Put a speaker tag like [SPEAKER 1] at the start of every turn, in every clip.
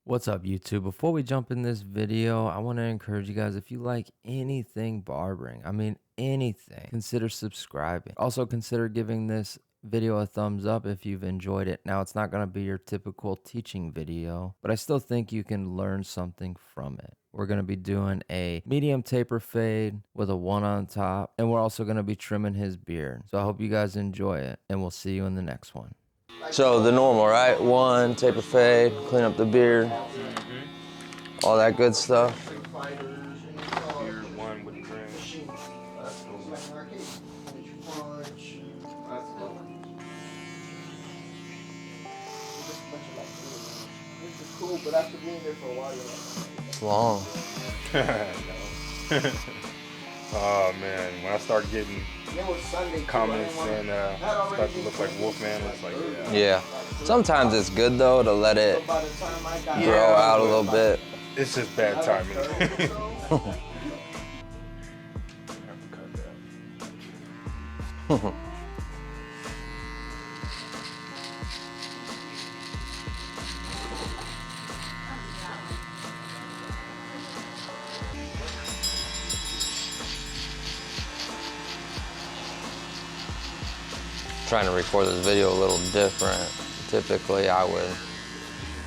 [SPEAKER 1] What's up, YouTube? Before we jump in this video, I want to encourage you guys, if you like anything barbering, anything, consider subscribing. Also, consider giving this video a thumbs up if you've enjoyed it. Now, it's not going to be your typical teaching video, but I still think you can learn something from it. We're going to be doing a medium taper fade with a 1 on top, and we're also going to be trimming his beard. So I hope you guys enjoy it, and we'll see you in the next one. So the normal, right? 1, taper fade, clean up the beard, all that good stuff.
[SPEAKER 2] Beard 1 with the trim.
[SPEAKER 3] Cool, but after being there for a while, you're like,
[SPEAKER 1] It's long.
[SPEAKER 2] Oh man, when I start getting comments and start to look like Wolfman, it's like,
[SPEAKER 1] Yeah. Sometimes it's good though to let it grow out a little bit.
[SPEAKER 2] It's just bad timing.
[SPEAKER 1] Trying to record this video a little different. Typically, I would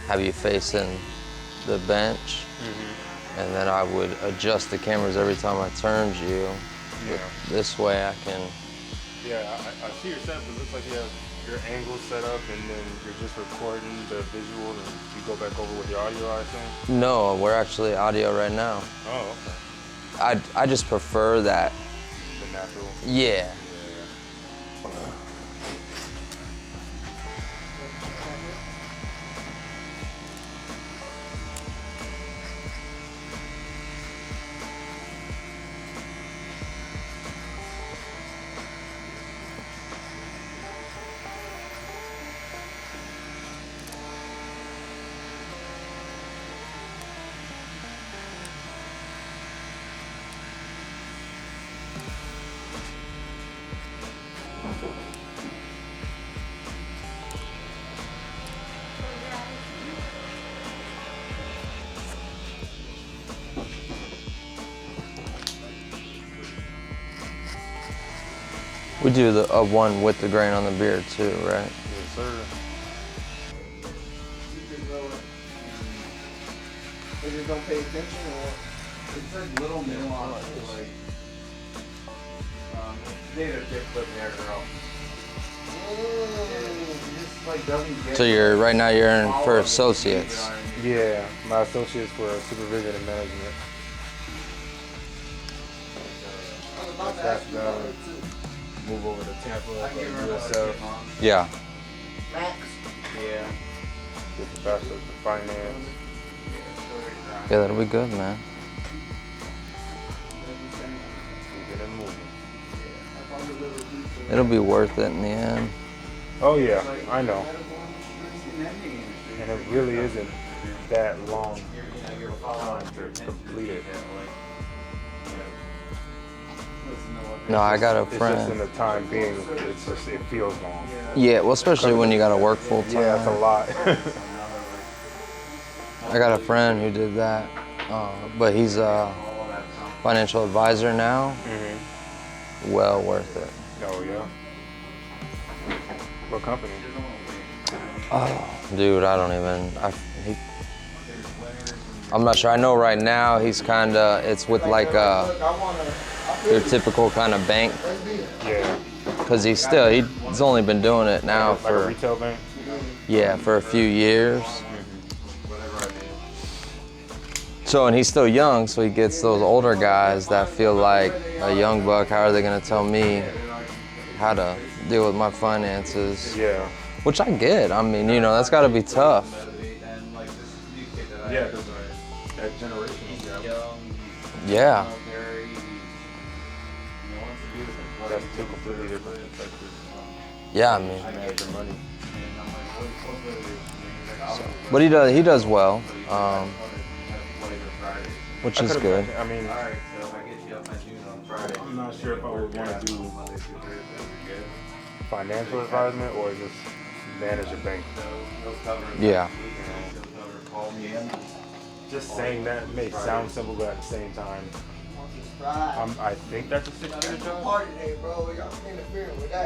[SPEAKER 1] have you facing the bench, and then I would adjust the cameras every time I turned you.
[SPEAKER 2] Yeah.
[SPEAKER 1] This way I can...
[SPEAKER 2] Yeah, I see your setup. It looks like you have your angle set up, and then you're just recording the visual, and you go back over with your audio, I assume?
[SPEAKER 1] No, we're actually audio right now.
[SPEAKER 2] Oh, okay.
[SPEAKER 1] I just prefer that.
[SPEAKER 2] The natural.
[SPEAKER 1] Yeah. We do the one with the grain on the beard too, right?
[SPEAKER 2] Yes, sir.
[SPEAKER 3] they just don't pay attention, or it's like little nuances, like they had a big clip there, girl. Just like doesn't get.
[SPEAKER 1] So right now you're in for associates.
[SPEAKER 2] Yeah, my associates for supervision and management. Once that's done, move over to Tampa, USF.
[SPEAKER 1] Yeah.
[SPEAKER 3] Max.
[SPEAKER 2] Yeah. Get the bachelor's in finance.
[SPEAKER 1] Yeah, that'll be good, man.
[SPEAKER 2] Get it moving.
[SPEAKER 1] It'll be worth it in the end.
[SPEAKER 2] Oh yeah, I know. And it really isn't that long time to complete it.
[SPEAKER 1] No, I got a
[SPEAKER 2] It's just in
[SPEAKER 1] friend.
[SPEAKER 2] the time being, it's just, it feels long.
[SPEAKER 1] Yeah, well, especially when you gotta work full time.
[SPEAKER 2] Yeah, it's a lot.
[SPEAKER 1] I got a friend who did that, but he's a financial advisor now. Well worth it.
[SPEAKER 2] Oh yeah. What company?
[SPEAKER 1] Oh, dude, I don't even. I'm not sure. I know right now he's it's with like your typical kind of bank,
[SPEAKER 2] Yeah.
[SPEAKER 1] because he's only been doing it now
[SPEAKER 2] Like a
[SPEAKER 1] for
[SPEAKER 2] retail bank?
[SPEAKER 1] for a few years. So, and he's still young, so he gets those older guys that feel like a young buck. How are they gonna tell me how to deal with my finances?
[SPEAKER 2] Yeah.
[SPEAKER 1] Which I get. I mean, that's gotta be tough.
[SPEAKER 2] Yeah, because that generational gap.
[SPEAKER 1] Yeah.
[SPEAKER 2] That's two completely different perspectives.
[SPEAKER 1] Yeah, I mean,
[SPEAKER 2] Manage your money.
[SPEAKER 1] but he does well, which is good.
[SPEAKER 2] I mean, I'm not sure if I would want to do financial advisement or just manage a bank.
[SPEAKER 1] Yeah.
[SPEAKER 2] Just saying that may sound simple, but at the same time, I think that's a 6-figure job.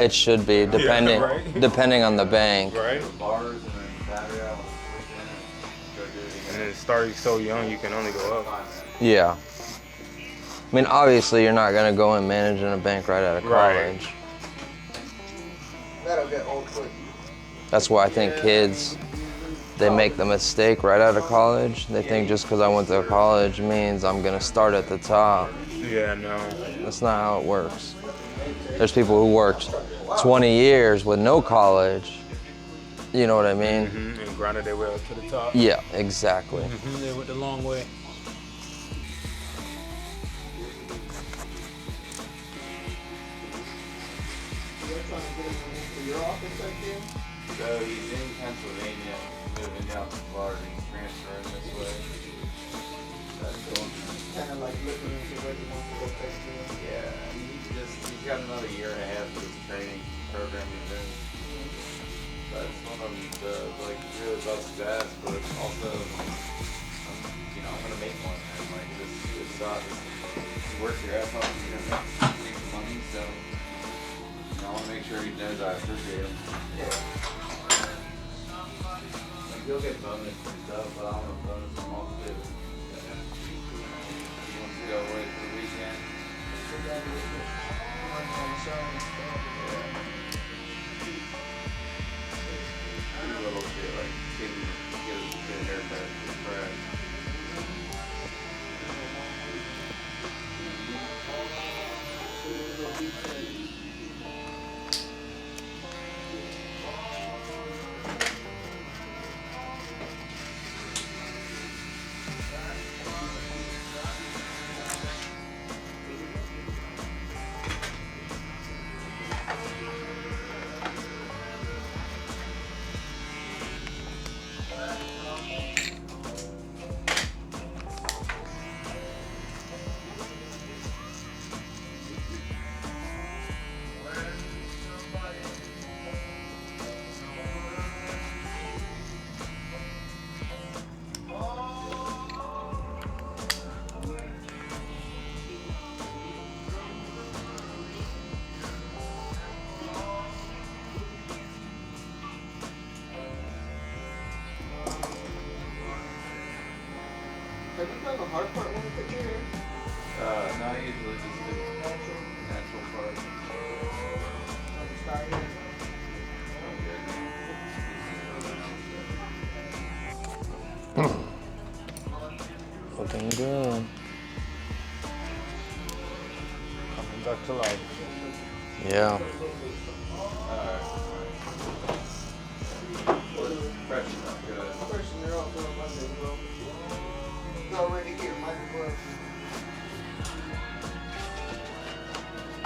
[SPEAKER 1] It should be, depending depending on the bank.
[SPEAKER 2] Right? And then starting so young, you can only go up.
[SPEAKER 1] Yeah. I mean, obviously, you're not gonna go and manage in a bank right out of college.
[SPEAKER 2] Right.
[SPEAKER 3] That'll get old quick.
[SPEAKER 1] That's why I think kids, they make the mistake right out of college. They think just because I went to college means I'm gonna start at the top.
[SPEAKER 2] Yeah, no.
[SPEAKER 1] That's not how it works. There's people who worked 20 years with no college. You know what I mean?
[SPEAKER 2] And grinded their way up to the top.
[SPEAKER 1] Yeah, exactly.
[SPEAKER 2] They went the long way.
[SPEAKER 3] You're trying to get him into your office right there?
[SPEAKER 4] So he's in Pennsylvania, moving down to Florida, he's transferring this way. That's going
[SPEAKER 3] Kind of like looking into where he wants to go back to.
[SPEAKER 4] yeah, he's got another year and a half of his training program he's in. That's one of the, like, really busts his ass, but also, I'm gonna make one, man. Like, this sucks. You work your ass off, you're gonna make some money, so, I wanna make sure he knows I appreciate him.
[SPEAKER 3] Yeah.
[SPEAKER 4] Like, he'll get bonus and stuff, but I want to bonus him off too. He wants to go away for the weekend. Do little shit like get a haircut, get fresh.
[SPEAKER 3] Have you done the hard part when you put your hair?
[SPEAKER 4] No, I usually just do natural part.
[SPEAKER 1] Looking good.
[SPEAKER 2] Coming back to life.
[SPEAKER 1] Yeah.
[SPEAKER 4] Freshen up good.
[SPEAKER 3] Freshen her up for a Monday, bro. It's already here, might as well.
[SPEAKER 2] I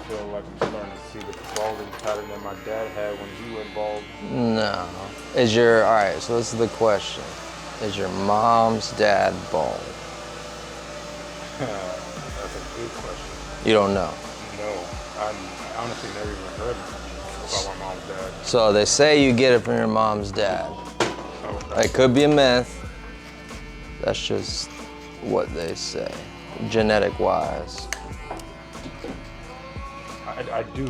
[SPEAKER 2] feel like I'm starting to see the balding pattern that my dad had when he went bald.
[SPEAKER 1] No. All right, so this is the question. Is your mom's dad bald?
[SPEAKER 2] That's a good question.
[SPEAKER 1] You don't know.
[SPEAKER 2] No, I honestly never even heard about my mom's dad.
[SPEAKER 1] So they say you get it from your mom's dad.
[SPEAKER 2] Okay.
[SPEAKER 1] It could be a myth. That's just what they say, genetic wise.
[SPEAKER 2] I do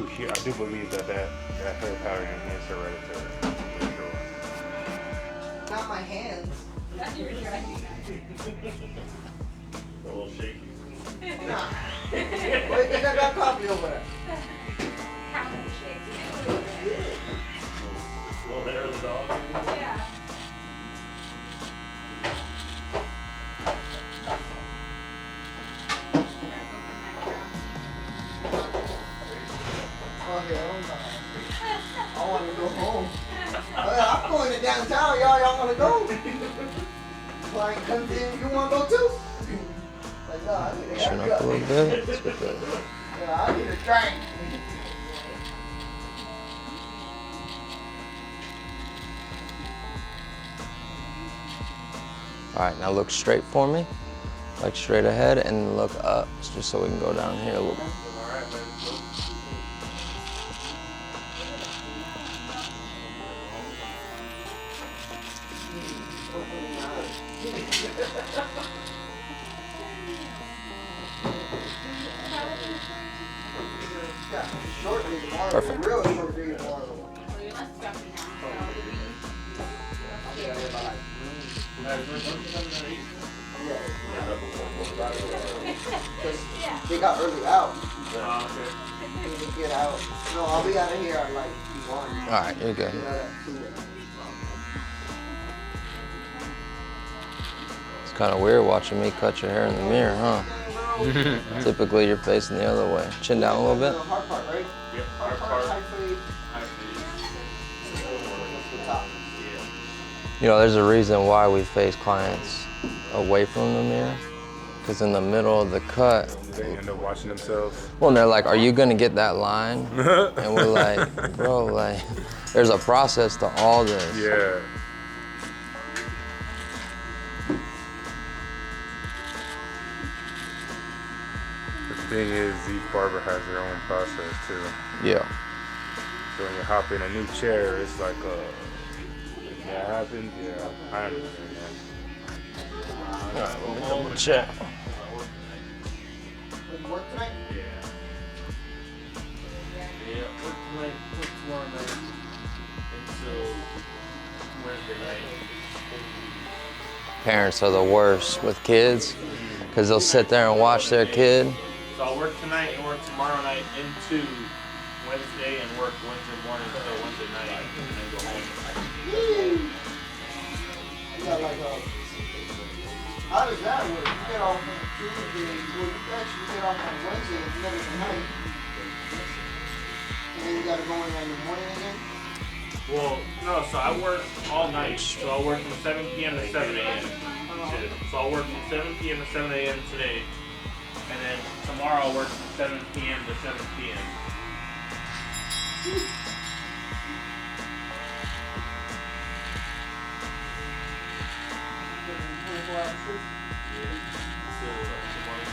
[SPEAKER 2] believe that hair pattern is hereditary, for sure.
[SPEAKER 3] Not my hands.
[SPEAKER 2] A little shaky.
[SPEAKER 3] Nah. Wait, I got coffee over there.
[SPEAKER 2] Little hair of the dog.
[SPEAKER 5] Yeah.
[SPEAKER 3] Oh, hell no. I want to go home. I'm going to downtown, y'all want to go? Client comes in, you want to go too? Like, no, I need a
[SPEAKER 1] Turn up a
[SPEAKER 3] haircut.
[SPEAKER 1] little bit. Let's get that.
[SPEAKER 3] Yeah, I need a drink.
[SPEAKER 1] All right, now look straight for me, like straight ahead, and look up, just so we can go down here a little.
[SPEAKER 3] Yeah, short video tomorrow.
[SPEAKER 1] Perfect.
[SPEAKER 3] Real short video tomorrow. Because they got early out. They get out. No, I'll be out of here at like 1.
[SPEAKER 1] All right, you're good. It's kind of weird watching me cut your hair in the mirror, huh? Typically, you're facing the other way. Chin down a little bit.
[SPEAKER 3] Hard part, right?
[SPEAKER 2] Yep,
[SPEAKER 3] Hard part, high fade.
[SPEAKER 1] You know, there's a reason why we face clients away from the mirror. Because in the middle of the cut,
[SPEAKER 2] They end up watching themselves.
[SPEAKER 1] well, and they're like, are you gonna get that line? And we're like, bro, like, there's a process to all this.
[SPEAKER 2] Yeah. The thing is, each barber has their own process too.
[SPEAKER 1] Yeah.
[SPEAKER 2] So when you hop in a new chair, it's like, if that happens, yeah, I understand that.
[SPEAKER 1] Check.
[SPEAKER 3] Work tonight?
[SPEAKER 4] Yeah, work tonight, work tomorrow night until Wednesday night.
[SPEAKER 1] Parents are the worst with kids because they'll sit there and watch their kid.
[SPEAKER 5] So I'll work tonight and work tomorrow night into Wednesday and work Wednesday morning until Wednesday night and then go home.
[SPEAKER 3] You got like how does that work? You get off on Tuesday, well, you actually get off on Wednesday and Thursday night. And then you gotta go in in the morning again?
[SPEAKER 5] Well, no, so I work all night. So I'll work from 7 p.m. to 7 a.m. So I'll work from 7 p.m. to 7 a.m. today. And then tomorrow I'll work from 7 p.m. to 7 p.m.
[SPEAKER 3] 24 hours shift?
[SPEAKER 5] Till the morning.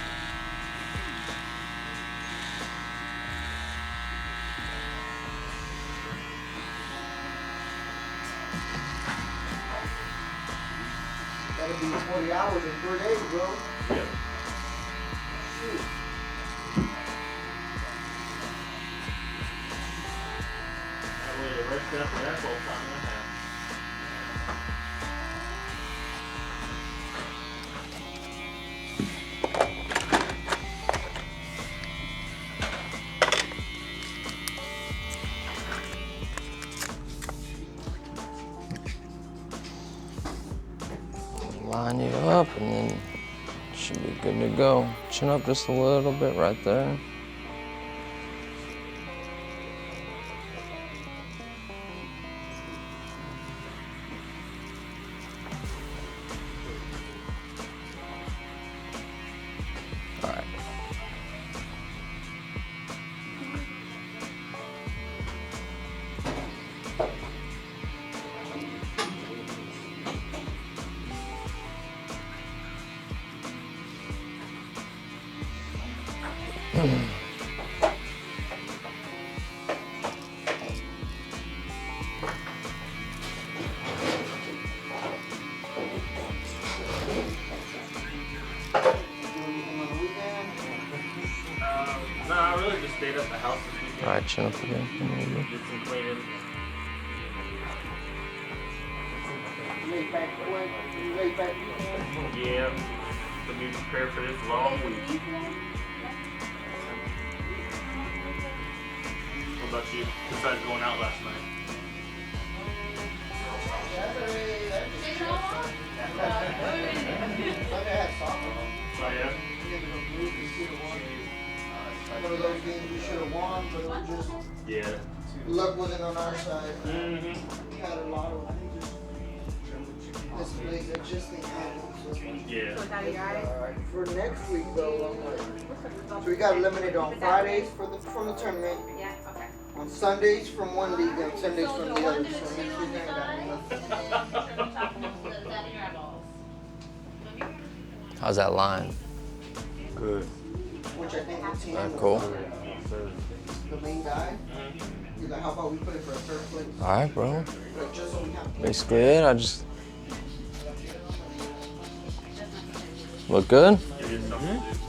[SPEAKER 3] That'll be 40 hours in 3 days, bro.
[SPEAKER 5] Yep.
[SPEAKER 3] Shoot.
[SPEAKER 5] That way the rest of the rest whole time I have.
[SPEAKER 1] Line you up and then should be good to go. Chin up just a little bit right there. All right.
[SPEAKER 5] No, I really just stayed at the house this weekend.
[SPEAKER 1] All right, chin up again.
[SPEAKER 5] Did some cleaning.
[SPEAKER 3] Laid back quick, laid back weekend.
[SPEAKER 5] Yeah. To be prepared for this long week. What about you? Besides going out last night?
[SPEAKER 3] Saturday, Sunday had soccer.
[SPEAKER 5] Oh yeah?
[SPEAKER 3] One of those games we should have won, but it was just
[SPEAKER 5] Yeah.
[SPEAKER 3] luck wasn't on our side.
[SPEAKER 5] Mm-hmm.
[SPEAKER 3] We had a lot of displays that just didn't happen. So.
[SPEAKER 5] Yeah.
[SPEAKER 3] For next week though, so we got eliminated on Fridays from the tournament.
[SPEAKER 6] Yeah, okay.
[SPEAKER 3] On Sundays from one league and Sundays from the other. So next week I ain't got nothing.
[SPEAKER 1] How's that line?
[SPEAKER 2] Good.
[SPEAKER 3] Which I think the team
[SPEAKER 1] Cool.
[SPEAKER 3] the main guy. He's like, how about we put it for a third place?
[SPEAKER 1] All right, bro.
[SPEAKER 3] Like, just so we have
[SPEAKER 1] Basically it. I just Look good?
[SPEAKER 5] Give you something to do.